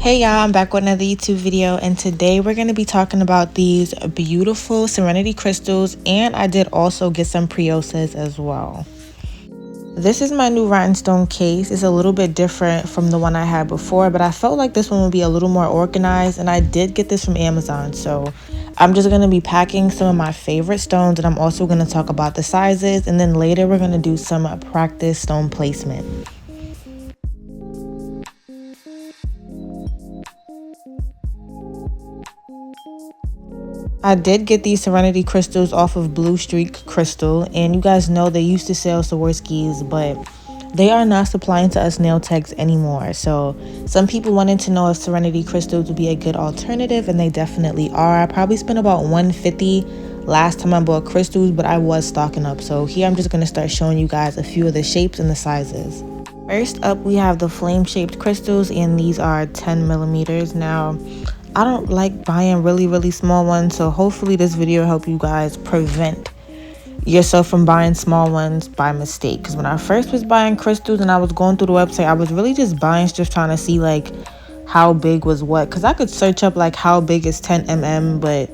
Hey y'all, I'm back with another YouTube video, and today we're going to be talking about these beautiful Serenity crystals, and I did also get some 𝚅𝙳𝙳𝙴 as well. This is my new rhinestone case. It's a little bit different from the one I had before, but I felt like this one would be a little more organized, and I did get this from Amazon. So I'm just going to be packing some of my favorite stones, and I'm also going to talk about the sizes, and then later we're going to do some practice stone placement. I did get these Serenity crystals off of Blue Streak Crystal, and you guys know they used to sell Swarovskis, but they are not supplying to us nail techs anymore. So some people wanted to know if Serenity crystals would be a good alternative, and they definitely are. I probably spent about $150 last time I bought crystals, but I was stocking up. So here I'm just going to start showing you guys a few of the shapes and the sizes. First up, we have the flame-shaped crystals, and these are 10 millimeters. Now, I don't like buying really small ones, so hopefully this video will help you guys prevent yourself from buying small ones by mistake. Because when I first was buying crystals and I was going through the website, I was really just buying, just trying to see like how big was what. Because I could search up like how big is 10 mm, but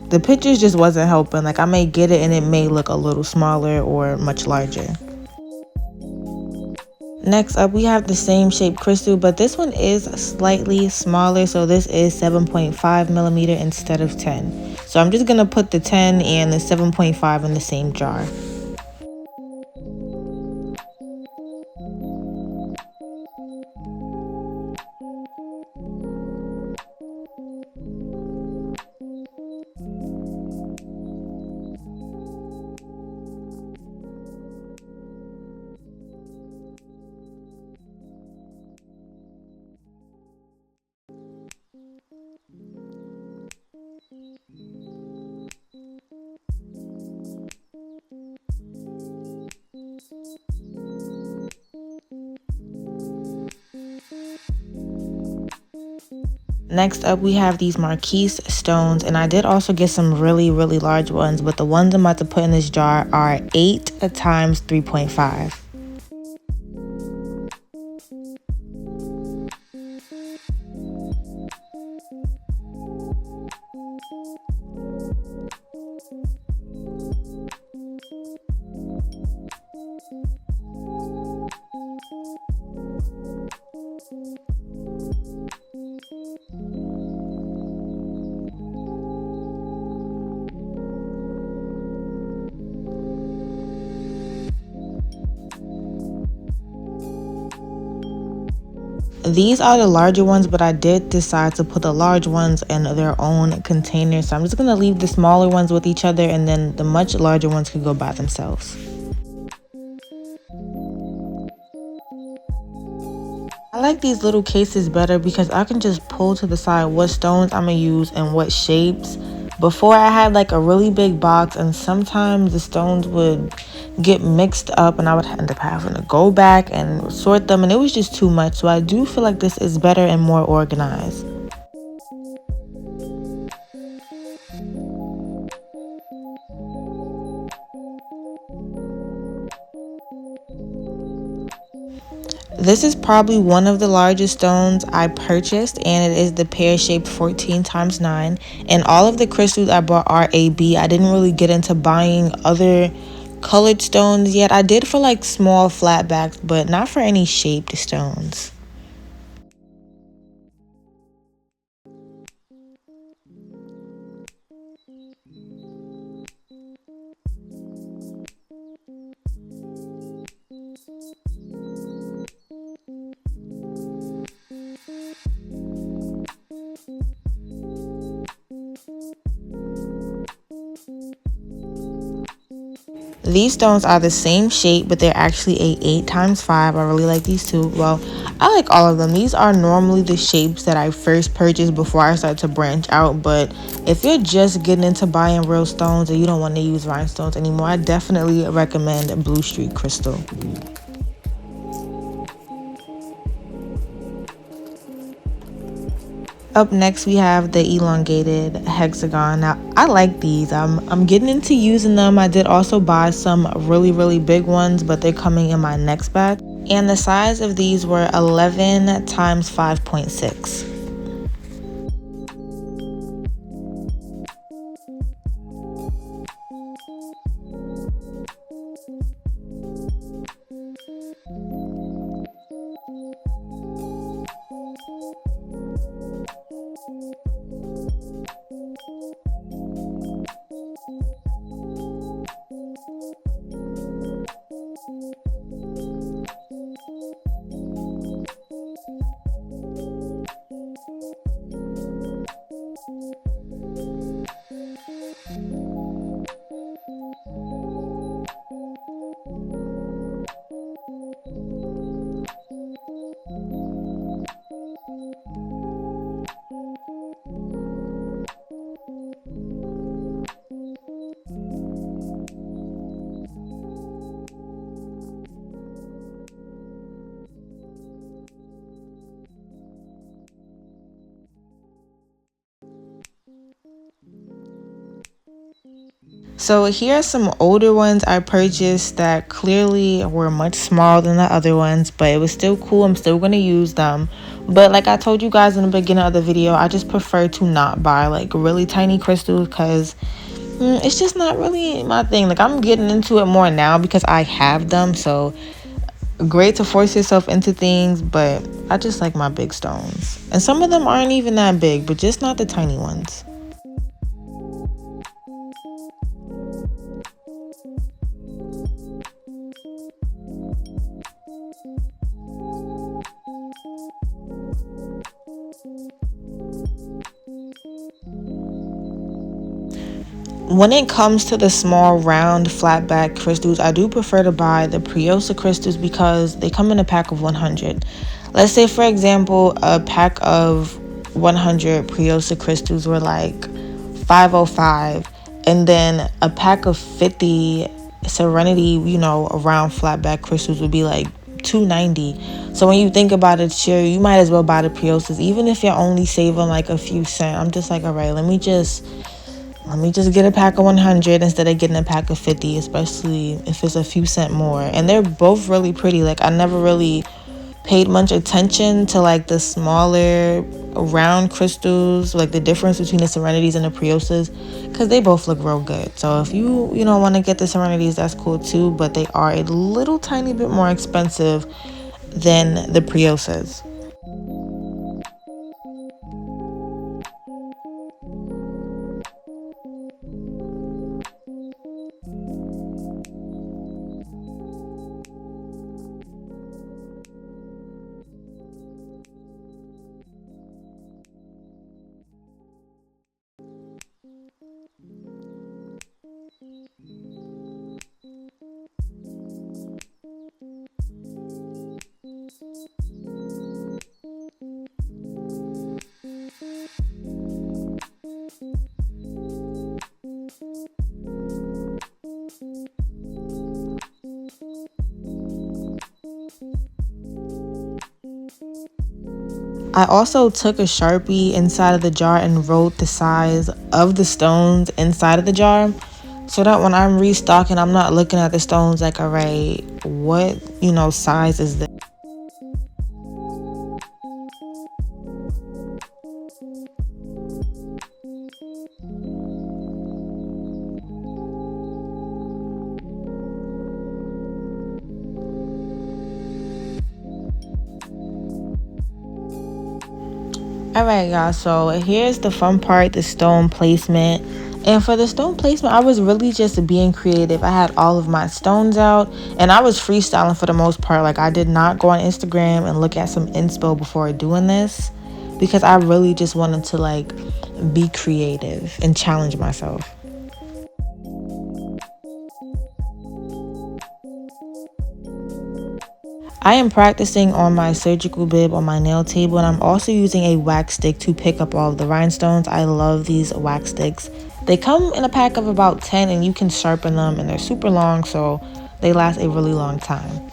the pictures just wasn't helping. Like I may get it and it may look a little smaller or much larger. Next up, we have the same shape crystal, but this one is slightly smaller. So this is 7.5 millimeter instead of 10. So I'm just going to put the 10 and the 7.5 in the same jar. Next up, we have these Marquise stones, and I did also get some really large ones, but the ones I'm about to put in this jar are 8 times 3.5. These are the larger ones, but I did decide to put the large ones in their own container. So I'm just going to leave the smaller ones with each other, and then the much larger ones can go by themselves. I like these little cases better because I can just pull to the side what stones I'm going to use and what shapes. Before, I had like a really big box, and sometimes the stones would get mixed up and I would end up having to go back and sort them, and it was just too much. So I do feel like this is better and more organized. This is probably one of the largest stones I purchased, and it is the pear-shaped 14 times 9. And all of the crystals I bought are AB. I didn't really get into buying other colored stones yet. I did for like small flat backs, but not for any shaped stones. These stones are the same shape, but they're actually a 8 times 5. I really like these too. Well, I like all of them. These are normally the shapes that I first purchased before I started to branch out. But if you're just getting into buying real stones and you don't want to use rhinestones anymore, I definitely recommend Blue Streak Crystal. Up next, we have the elongated hexagon. Now, I like these. I'm getting into using them. I did also buy some really big ones, but they're coming in my next batch. And the size of these were 11 times 5.6. So here are some older ones I purchased that clearly were much smaller than the other ones, but it was still cool. I'm still going to use them. But like I told you guys in the beginning of the video, I just prefer to not buy like really tiny crystals because it's just not really my thing. Like, I'm getting into it more now because I have them. So great to force yourself into things, but I just like my big stones. And some of them aren't even that big, but just not the tiny ones. When it comes to the small round flat back crystals, I do prefer to buy the 𝚅𝙬𝙳𝙴 crystals because they come in a pack of 100. Let's say, for example, a pack of 100 𝚅𝙬𝙳𝙴 crystals were like 505, and then a pack of 50 Serenity, round flat back crystals would be like 290. So when you think about it, sure, you might as well buy the 𝚅𝙬𝙳𝙴s, even if you're only saving like a few cents. I'm just like, all right, let me just get a pack of 100 instead of getting a pack of 50, especially if it's a few cents more. And they're both really pretty. Like, I never really paid much attention to like the smaller round crystals, like the difference between the Serenities and the 𝚅𝙬𝙳𝙴s, because they both look real good. So if you want to get the Serenities, that's cool too, but they are a little tiny bit more expensive than the 𝚅𝙬𝙳𝙀s. I also took a Sharpie inside of the jar and wrote the size of the stones inside of the jar, so that when I'm restocking, I'm not looking at the stones like, all right, what size is this? Alright, y'all, so here's the fun part, the stone placement. And for the stone placement, I was really just being creative. I had all of my stones out and I was freestyling for the most part. Like, I did not go on Instagram and look at some inspo before doing this because I really just wanted to like be creative and challenge myself. I am practicing on my surgical bib on my nail table, and I'm also using a wax stick to pick up all of the rhinestones. I love these wax sticks. They come in a pack of about 10 and you can sharpen them, and they're super long, so they last a really long time.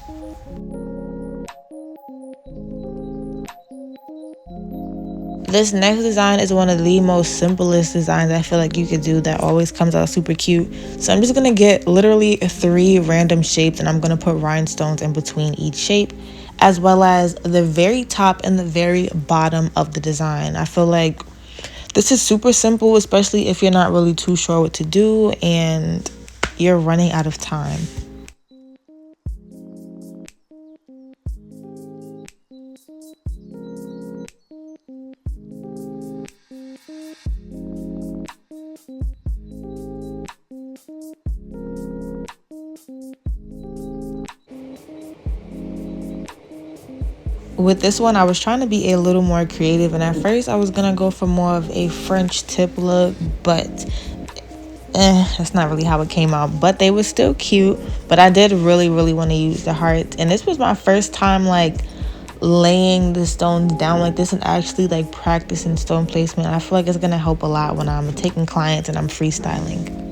This next design is one of the most simplest designs I feel like you could do that always comes out super cute. So I'm just going to get literally 3 random shapes and I'm going to put rhinestones in between each shape, as well as the very top and the very bottom of the design. I feel like this is super simple, especially if you're not really too sure what to do and you're running out of time. With this one, I was trying to be a little more creative, and at first I was gonna go for more of a French tip look, but that's not really how it came out. But they were still cute, but I did really want to use the heart. And this was my first time like laying the stones down like this and actually like practicing stone placement. I feel like it's gonna help a lot when I'm taking clients and I'm freestyling.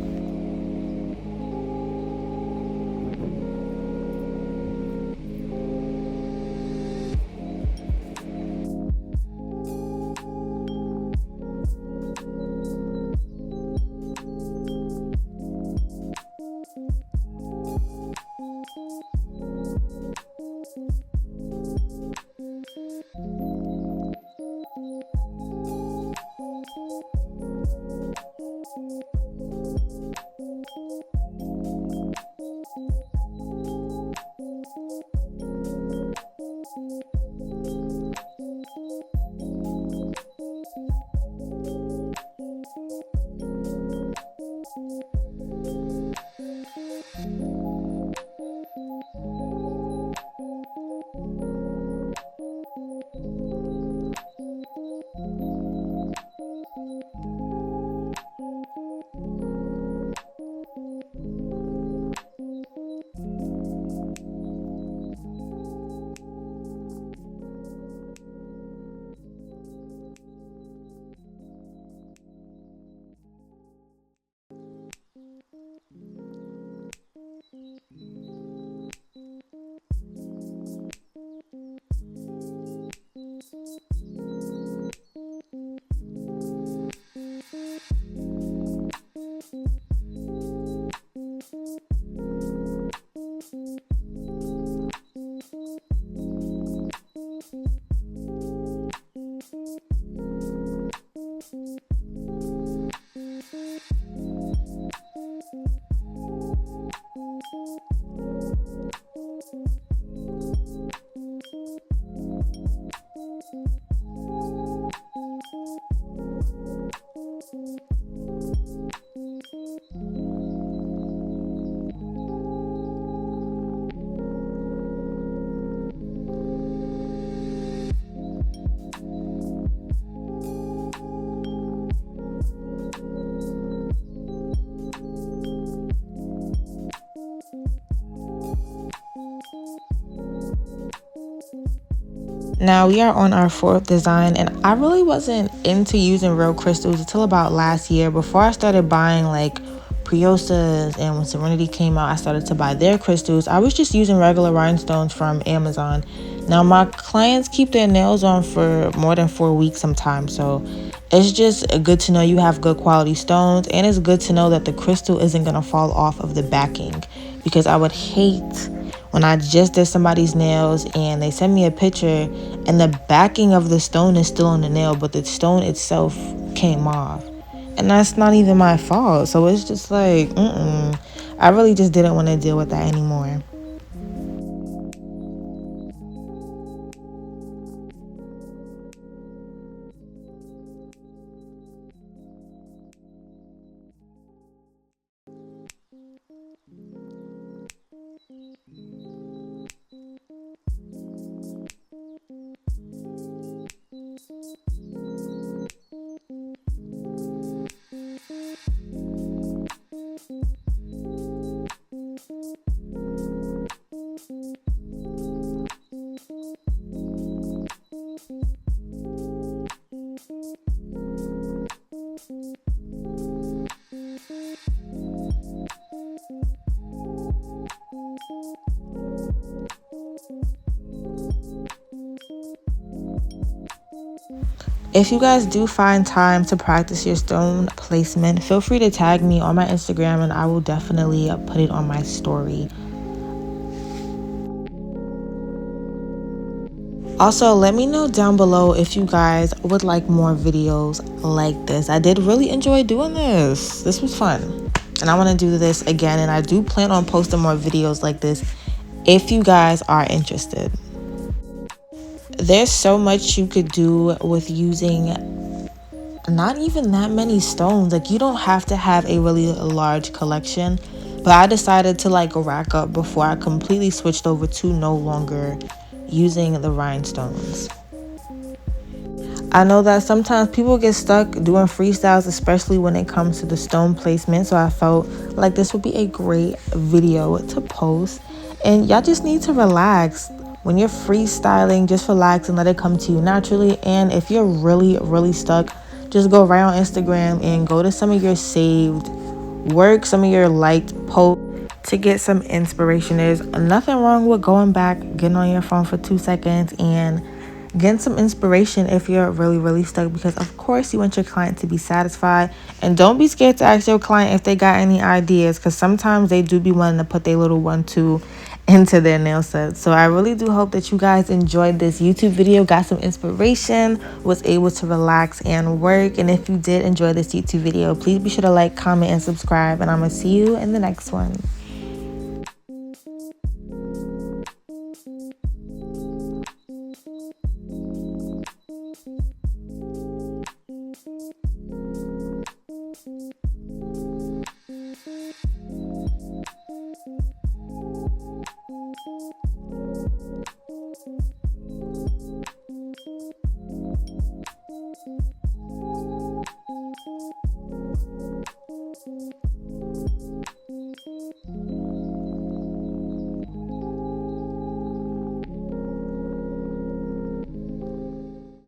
Now we are on our 4th design, and I really wasn't into using real crystals until about last year. Before I started buying like 𝚅𝙀𝙳𝙀, and when 𝚅𝙀𝙳𝙀 came out, I started to buy their crystals. I was just using regular rhinestones from Amazon. Now my clients keep their nails on for more than 4 weeks sometimes, so it's just good to know you have good quality stones, and it's good to know that the crystal isn't gonna fall off of the backing, because I would hate when I just did somebody's nails and they send me a picture and the backing of the stone is still on the nail, but the stone itself came off. And that's not even my fault. So it's just like, I really just didn't want to deal with that anymore. If you guys do find time to practice your stone placement, feel free to tag me on my Instagram and I will definitely put it on my story. Also, let me know down below if you guys would like more videos like this. I did really enjoy doing this. This was fun. And I want to do this again. And I do plan on posting more videos like this if you guys are interested. There's so much you could do with using not even that many stones. Like, you don't have to have a really large collection. But I decided to like rack up before I completely switched over to no longer using the rhinestones. I know that sometimes people get stuck doing freestyles, especially when it comes to the stone placement. So I felt like this would be a great video to post. And y'all just need to relax. When you're freestyling, just relax and let it come to you naturally. And if you're really stuck, just go right on Instagram and go to some of your saved work, some of your liked posts to get some inspiration. There's nothing wrong with going back, getting on your phone for 2 seconds and getting some inspiration if you're really stuck, because of course you want your client to be satisfied. And don't be scared to ask your client if they got any ideas, because sometimes they do be wanting to put their little 1-2 into their nail set. So I really do hope that you guys enjoyed this YouTube video, got some inspiration, was able to relax and work. And if you did enjoy this YouTube video, please be sure to like, comment, and subscribe, and I'm gonna see you in the next one.